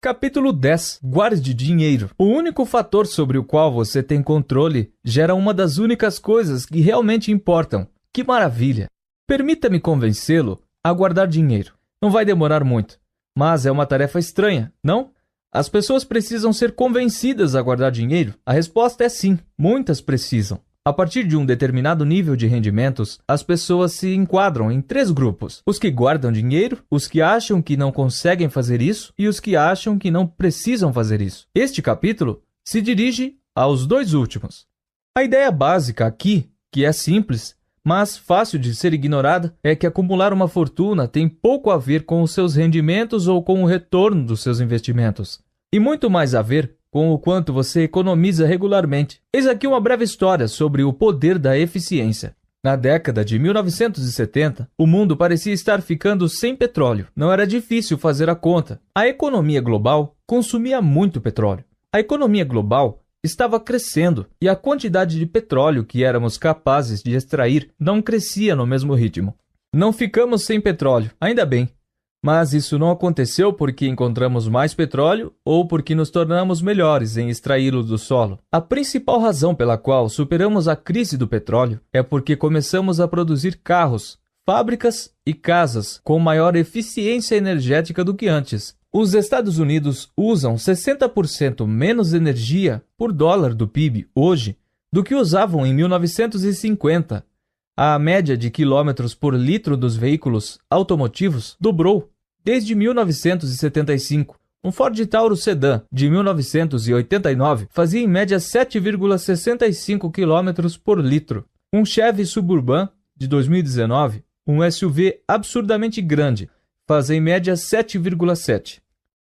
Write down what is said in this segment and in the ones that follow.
Capítulo 10. Guarde dinheiro. O único fator sobre o qual você tem controle gera uma das únicas coisas que realmente importam. Que maravilha! Permita-me convencê-lo a guardar dinheiro. Não vai demorar muito, mas é uma tarefa estranha, não? As pessoas precisam ser convencidas a guardar dinheiro? A resposta é sim, muitas precisam. A partir de um determinado nível de rendimentos, as pessoas se enquadram em 3 grupos: os que guardam dinheiro, os que acham que não conseguem fazer isso e os que acham que não precisam fazer isso. Este capítulo se dirige aos 2 últimos. A ideia básica aqui, que é simples, mas fácil de ser ignorada, é que acumular uma fortuna tem pouco a ver com os seus rendimentos ou com o retorno dos seus investimentos, e muito mais a ver com o quanto você economiza regularmente. Eis aqui uma breve história sobre o poder da eficiência. Na década de 1970, o mundo parecia estar ficando sem petróleo. Não era difícil fazer a conta. A economia global consumia muito petróleo. A economia global estava crescendo e a quantidade de petróleo que éramos capazes de extrair não crescia no mesmo ritmo. Não ficamos sem petróleo, ainda bem. Mas isso não aconteceu porque encontramos mais petróleo ou porque nos tornamos melhores em extraí-lo do solo. A principal razão pela qual superamos a crise do petróleo é porque começamos a produzir carros, fábricas e casas com maior eficiência energética do que antes. Os Estados Unidos usam 60% menos energia por dólar do PIB hoje do que usavam em 1950. A média de quilômetros por litro dos veículos automotivos dobrou desde 1975. Um Ford Tauro Sedan de 1989 fazia em média 7,65 km por litro. Um Chevy Suburban de 2019, um SUV absurdamente grande, faz em média 7,7.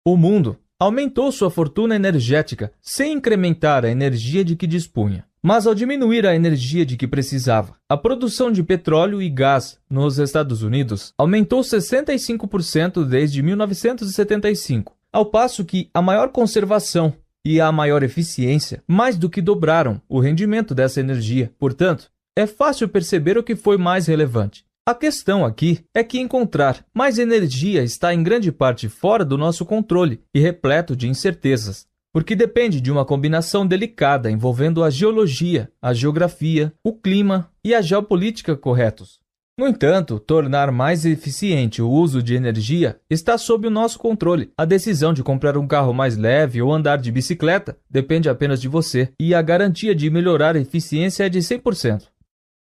O mundo aumentou sua fortuna energética sem incrementar a energia de que dispunha, mas ao diminuir a energia de que precisava. A produção de petróleo e gás nos Estados Unidos aumentou 65% desde 1975, ao passo que a maior conservação e a maior eficiência mais do que dobraram o rendimento dessa energia. Portanto, é fácil perceber o que foi mais relevante. A questão aqui é que encontrar mais energia está em grande parte fora do nosso controle e repleto de incertezas, porque depende de uma combinação delicada envolvendo a geologia, a geografia, o clima e a geopolítica corretos. No entanto, tornar mais eficiente o uso de energia está sob o nosso controle. A decisão de comprar um carro mais leve ou andar de bicicleta depende apenas de você, e a garantia de melhorar a eficiência é de 100%.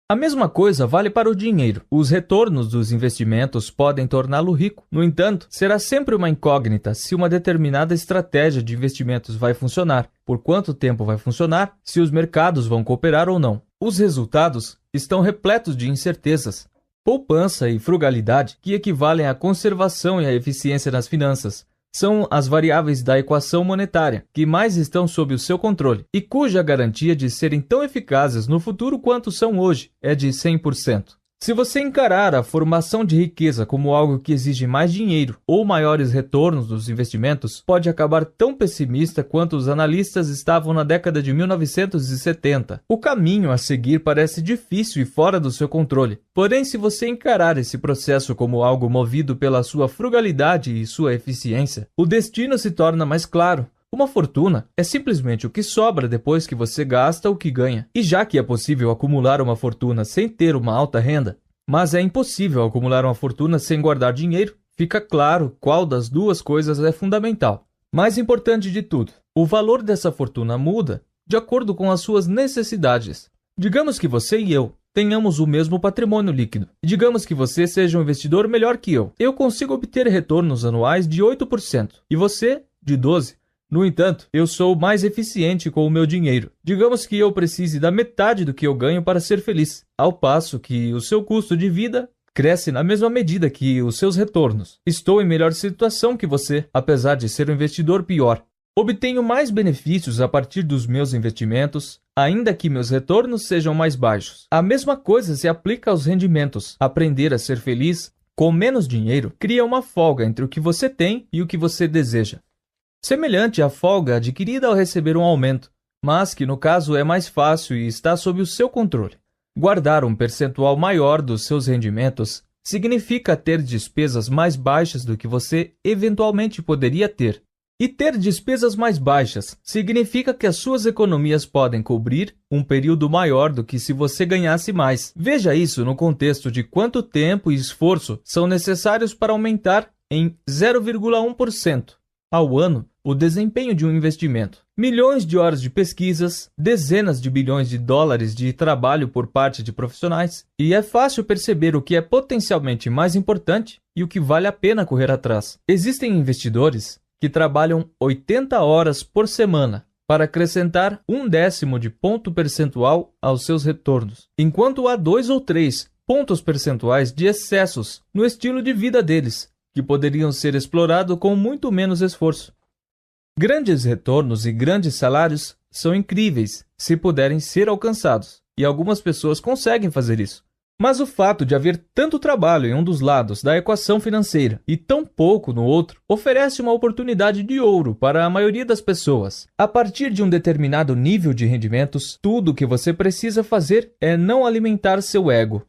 A mesma coisa vale para o dinheiro. Os retornos dos investimentos podem torná-lo rico. No entanto, será sempre uma incógnita se uma determinada estratégia de investimentos vai funcionar, por quanto tempo vai funcionar, se os mercados vão cooperar ou não. Os resultados estão repletos de incertezas. Poupança e frugalidade, que equivalem à conservação e à eficiência nas finanças, são as variáveis da equação monetária que mais estão sob o seu controle e cuja garantia de serem tão eficazes no futuro quanto são hoje é de 100%. Se você encarar a formação de riqueza como algo que exige mais dinheiro ou maiores retornos dos investimentos, pode acabar tão pessimista quanto os analistas estavam na década de 1970. O caminho a seguir parece difícil e fora do seu controle. Porém, se você encarar esse processo como algo movido pela sua frugalidade e sua eficiência, o destino se torna mais claro. Uma fortuna é simplesmente o que sobra depois que você gasta o que ganha. E já que é possível acumular uma fortuna sem ter uma alta renda, mas é impossível acumular uma fortuna sem guardar dinheiro, fica claro qual das duas coisas é fundamental. Mais importante de tudo, o valor dessa fortuna muda de acordo com as suas necessidades. Digamos que você e eu tenhamos o mesmo patrimônio líquido. E digamos que você seja um investidor melhor que eu. Eu consigo obter retornos anuais de 8% e você de 12%. No entanto, eu sou mais eficiente com o meu dinheiro. Digamos que eu precise da metade do que eu ganho para ser feliz, ao passo que o seu custo de vida cresce na mesma medida que os seus retornos. Estou em melhor situação que você, apesar de ser um investidor pior. Obtenho mais benefícios a partir dos meus investimentos, ainda que meus retornos sejam mais baixos. A mesma coisa se aplica aos rendimentos. Aprender a ser feliz com menos dinheiro cria uma folga entre o que você tem e o que você deseja, semelhante à folga adquirida ao receber um aumento, mas que no caso é mais fácil e está sob o seu controle. Guardar um percentual maior dos seus rendimentos significa ter despesas mais baixas do que você eventualmente poderia ter. E ter despesas mais baixas significa que as suas economias podem cobrir um período maior do que se você ganhasse mais. Veja isso no contexto de quanto tempo e esforço são necessários para aumentar em 0,1% ao ano o desempenho de um investimento. Milhões de horas de pesquisas, dezenas de bilhões de dólares de trabalho por parte de profissionais, e é fácil perceber o que é potencialmente mais importante e o que vale a pena correr atrás. Existem investidores que trabalham 80 horas por semana para acrescentar 1/10 de ponto percentual aos seus retornos, enquanto há 2 ou 3 pontos percentuais de excessos no estilo de vida deles, que poderiam ser explorados com muito menos esforço. Grandes retornos e grandes salários são incríveis se puderem ser alcançados, e algumas pessoas conseguem fazer isso. Mas o fato de haver tanto trabalho em um dos lados da equação financeira e tão pouco no outro oferece uma oportunidade de ouro para a maioria das pessoas. A partir de um determinado nível de rendimentos, tudo o que você precisa fazer é não alimentar seu ego.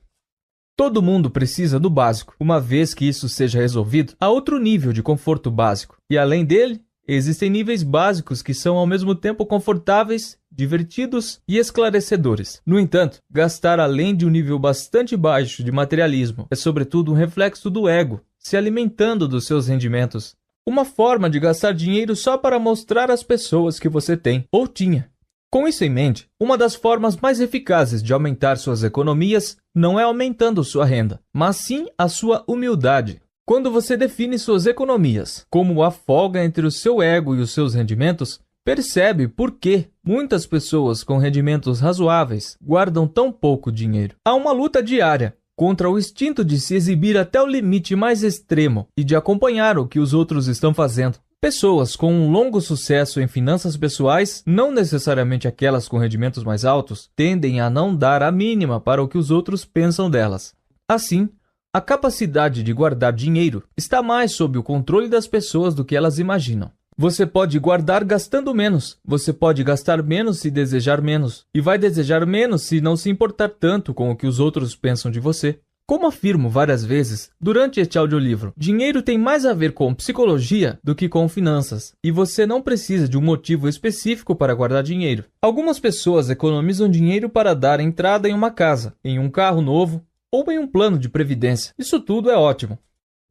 Todo mundo precisa do básico. Uma vez que isso seja resolvido, há outro nível de conforto básico. E além dele, existem níveis básicos que são ao mesmo tempo confortáveis, divertidos e esclarecedores. No entanto, gastar além de um nível bastante baixo de materialismo é sobretudo um reflexo do ego, se alimentando dos seus rendimentos. Uma forma de gastar dinheiro só para mostrar às pessoas que você tem, ou tinha. Com isso em mente, uma das formas mais eficazes de aumentar suas economias não é aumentando sua renda, mas sim a sua humildade. Quando você define suas economias como a folga entre o seu ego e os seus rendimentos, percebe por que muitas pessoas com rendimentos razoáveis guardam tão pouco dinheiro. Há uma luta diária contra o instinto de se exibir até o limite mais extremo e de acompanhar o que os outros estão fazendo. Pessoas com um longo sucesso em finanças pessoais, não necessariamente aquelas com rendimentos mais altos, tendem a não dar a mínima para o que os outros pensam delas. Assim, a capacidade de guardar dinheiro está mais sob o controle das pessoas do que elas imaginam. Você pode guardar gastando menos, você pode gastar menos se desejar menos, e vai desejar menos se não se importar tanto com o que os outros pensam de você. Como afirmo várias vezes durante este audiolivro, dinheiro tem mais a ver com psicologia do que com finanças, e você não precisa de um motivo específico para guardar dinheiro. Algumas pessoas economizam dinheiro para dar entrada em uma casa, em um carro novo ou em um plano de previdência. Isso tudo é ótimo.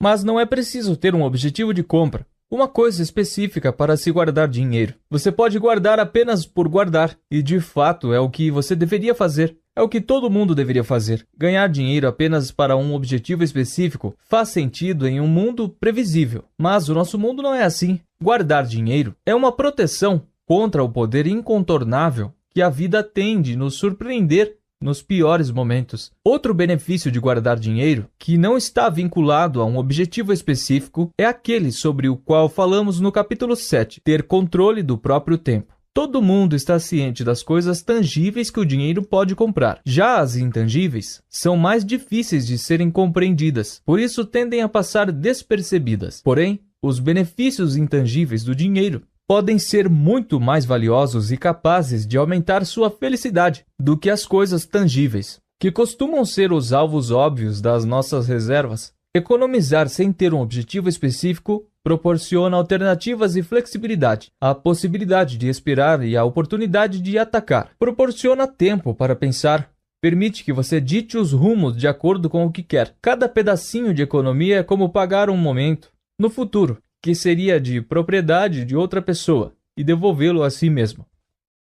Mas não é preciso ter um objetivo de compra, uma coisa específica para se guardar dinheiro. Você pode guardar apenas por guardar, e de fato é o que você deveria fazer. É o que todo mundo deveria fazer. Ganhar dinheiro apenas para um objetivo específico faz sentido em um mundo previsível. Mas o nosso mundo não é assim. Guardar dinheiro é uma proteção contra o poder incontornável que a vida tem de nos surpreender nos piores momentos. Outro benefício de guardar dinheiro, que não está vinculado a um objetivo específico, é aquele sobre o qual falamos no capítulo 7, ter controle do próprio tempo. Todo mundo está ciente das coisas tangíveis que o dinheiro pode comprar. Já as intangíveis são mais difíceis de serem compreendidas, por isso tendem a passar despercebidas. Porém, os benefícios intangíveis do dinheiro podem ser muito mais valiosos e capazes de aumentar sua felicidade do que as coisas tangíveis, que costumam ser os alvos óbvios das nossas reservas. Economizar sem ter um objetivo específico proporciona alternativas e flexibilidade, a possibilidade de esperar e a oportunidade de atacar. Proporciona tempo para pensar, permite que você dite os rumos de acordo com o que quer. Cada pedacinho de economia é como pagar um momento no futuro, que seria de propriedade de outra pessoa, e devolvê-lo a si mesmo.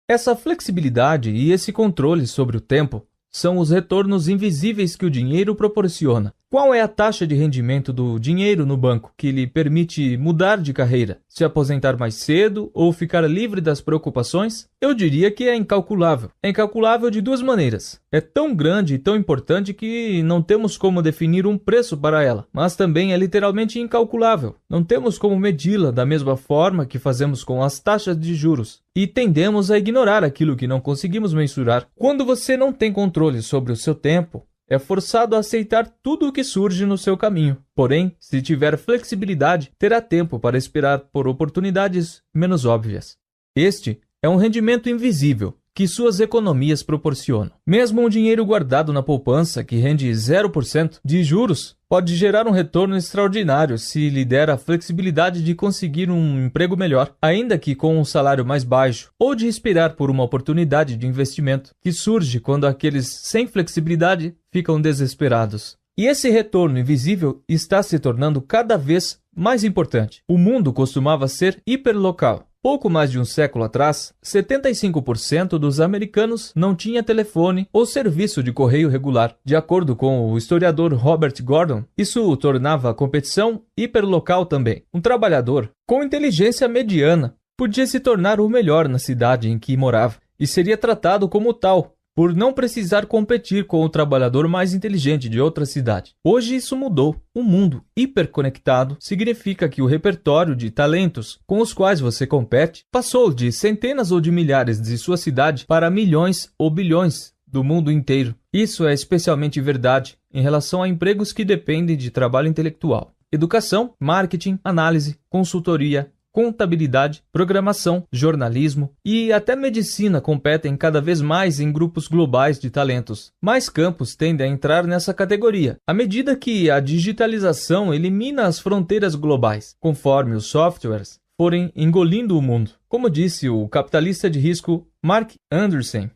Essa flexibilidade e esse controle sobre o tempo são os retornos invisíveis que o dinheiro proporciona. Qual é a taxa de rendimento do dinheiro no banco que lhe permite mudar de carreira, se aposentar mais cedo ou ficar livre das preocupações? Eu diria que é incalculável. É incalculável de duas maneiras. É tão grande e tão importante que não temos como definir um preço para ela, mas também é literalmente incalculável. Não temos como medi-la da mesma forma que fazemos com as taxas de juros, e tendemos a ignorar aquilo que não conseguimos mensurar. Quando você não tem controle sobre o seu tempo, é forçado a aceitar tudo o que surge no seu caminho. Porém, se tiver flexibilidade, terá tempo para esperar por oportunidades menos óbvias. Este é um rendimento invisível que suas economias proporcionam. Mesmo um dinheiro guardado na poupança, que rende 0% de juros, pode gerar um retorno extraordinário se lhe der a flexibilidade de conseguir um emprego melhor, ainda que com um salário mais baixo, ou de esperar por uma oportunidade de investimento, que surge quando aqueles sem flexibilidade ficam desesperados. E esse retorno invisível está se tornando cada vez mais importante. O mundo costumava ser hiperlocal. Pouco mais de um século atrás, 75% dos americanos não tinha telefone ou serviço de correio regular. De acordo com o historiador Robert Gordon, isso tornava a competição hiperlocal também. Um trabalhador com inteligência mediana podia se tornar o melhor na cidade em que morava e seria tratado como tal, por não precisar competir com o trabalhador mais inteligente de outra cidade. Hoje isso mudou. Um mundo hiperconectado significa que o repertório de talentos com os quais você compete passou de centenas ou de milhares de sua cidade para milhões ou bilhões do mundo inteiro. Isso é especialmente verdade em relação a empregos que dependem de trabalho intelectual. Educação, marketing, análise, consultoria, contabilidade, programação, jornalismo e até medicina competem cada vez mais em grupos globais de talentos. Mais campos tendem a entrar nessa categoria, à medida que a digitalização elimina as fronteiras globais, conforme os softwares forem engolindo o mundo. Como disse o capitalista de risco Mark Andreessen,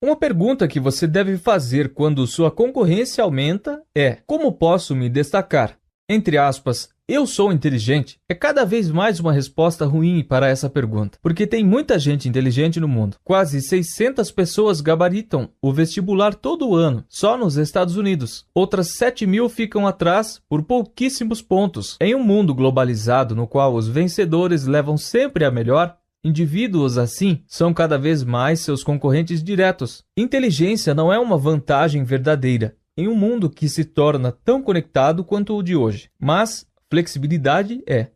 uma pergunta que você deve fazer quando sua concorrência aumenta é: como posso me destacar? Entre aspas, eu sou inteligente é cada vez mais uma resposta ruim para essa pergunta, porque tem muita gente inteligente no mundo. Quase 600 pessoas gabaritam o vestibular todo ano, só nos Estados Unidos. Outras 7.000 ficam atrás por pouquíssimos pontos. Em um mundo globalizado no qual os vencedores levam sempre a melhor, indivíduos assim são cada vez mais seus concorrentes diretos. Inteligência não é uma vantagem verdadeira em um mundo que se torna tão conectado quanto o de hoje, mas flexibilidade é.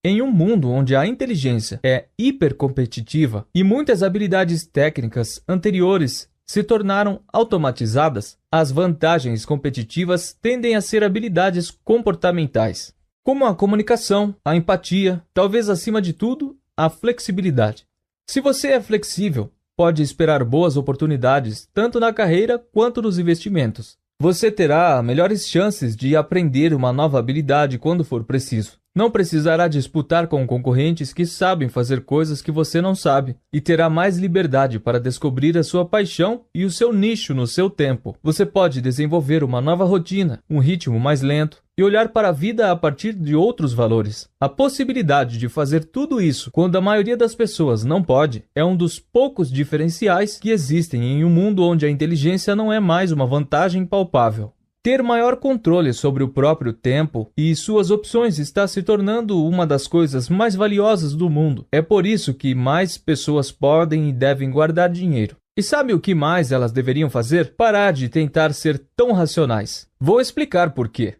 Em um mundo onde a inteligência é hipercompetitiva e muitas habilidades técnicas anteriores se tornaram automatizadas, as vantagens competitivas tendem a ser habilidades comportamentais, como a comunicação, a empatia, talvez acima de tudo, a flexibilidade. Se você é flexível, pode esperar boas oportunidades tanto na carreira quanto nos investimentos. Você terá melhores chances de aprender uma nova habilidade quando for preciso. Não precisará disputar com concorrentes que sabem fazer coisas que você não sabe e terá mais liberdade para descobrir a sua paixão e o seu nicho no seu tempo. Você pode desenvolver uma nova rotina, um ritmo mais lento e olhar para a vida a partir de outros valores. A possibilidade de fazer tudo isso quando a maioria das pessoas não pode é um dos poucos diferenciais que existem em um mundo onde a inteligência não é mais uma vantagem palpável. Ter maior controle sobre o próprio tempo e suas opções está se tornando uma das coisas mais valiosas do mundo. É por isso que mais pessoas podem e devem guardar dinheiro. E sabe o que mais elas deveriam fazer? Parar de tentar ser tão racionais. Vou explicar por quê.